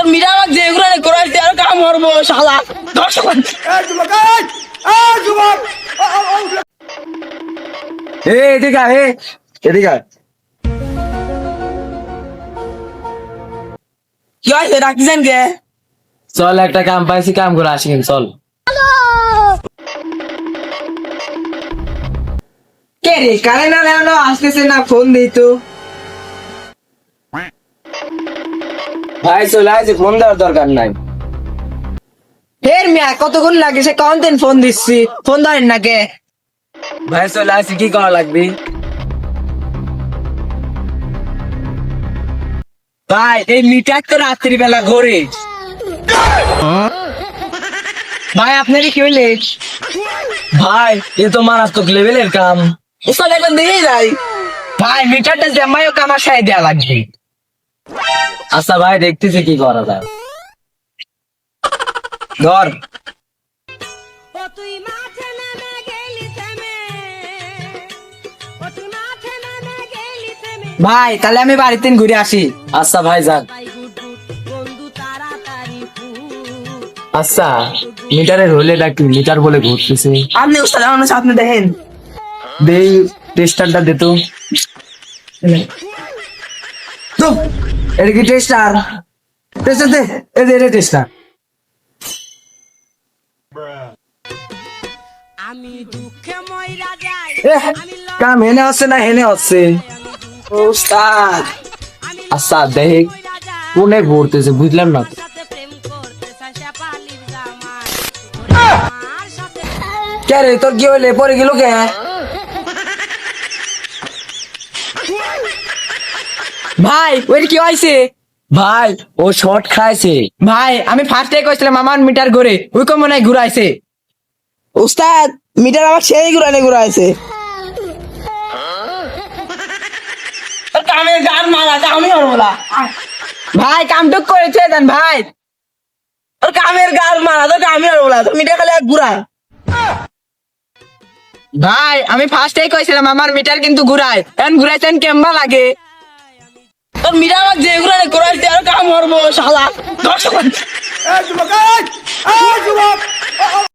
তোর মিরা আমার যে ঘুরে করাইতে আর কাম করবো শালা দর্শক এদিকে আয়, এদিকে আয়। কি হয়েছে ডাকতেছেন কে? চল একটা কাম পাইছি, কাম করে আসি চল। কে রে কারে না এখনো আসতেছে না, ফোন দিই তো। ভাই চলে আসি, ফোন দেওয়ার দরকার নাই। ফের মিয়া কতক্ষণ লাগে সে কখন দিন ফোন দিচ্ছি, ফোন ধরেন না কে? ভাই চলে আসি, কি করা লাগবে? ভাই এই মিটার তো রাত্রি বেলা ঘোরে। ভাই আপনারই কি হইলে? ভাই এ তো মারাত্মক লেভেলের কাম। উস্তাদ একবার দেখেই যাই। ভাই মিটারটা জামাইও কামার সাই দেয়া লাগবে। আচ্ছা ভাই দেখতেছি কি করা যায়। ধর ভাই তাহলে আমি বাড়িতে ঘুরে আসি। আচ্ছা ভাই যান। আচ্ছা মিটারের হলে ডাকি, মিটার বলে ঘুরতেছে। আপনি উস্তাদ আমার আপনি দেখেন। দেই টেস্টারটা দে তো। তো এটা কি টেস্টার? টেস্টার দে, এই দে এটা টেস্টার। কাম হেনে হচ্ছে না হেনে হচ্ছে? উস্তাদ আচ্ছা দেখ কোনে ঘুরতেছে বুঝলাম না। কে রে তোর কি হইলে, পরে গেল কে? ভাই ওই কি হয়েছে? ভাই ও শর্ট খাইছে। ভাই আমি ফার্স্টে কইছিলাম আমার মিটার ঘুরে, ওই কম মনে হয় ঘুরাইছে। উস্তাদ মিটার আমার সেই ঘুরাইছে। কামের গান মারা কামই হল বলা। ভাই কামটুক করেছে দেন ভাই। ওর কামের গান মারা তো কামই হল বলা, তো মিটার খালি ঘুরায়। ভাই আমি ফার্স্টেই কইছিলাম আমার মিটার কিন্তু ঘুরায়, এখন ঘুরাইছেন কেমবা লাগে। তোর মিটার আমার যে ঘুরে করাইতে আর কাম করবো শালা দর্শক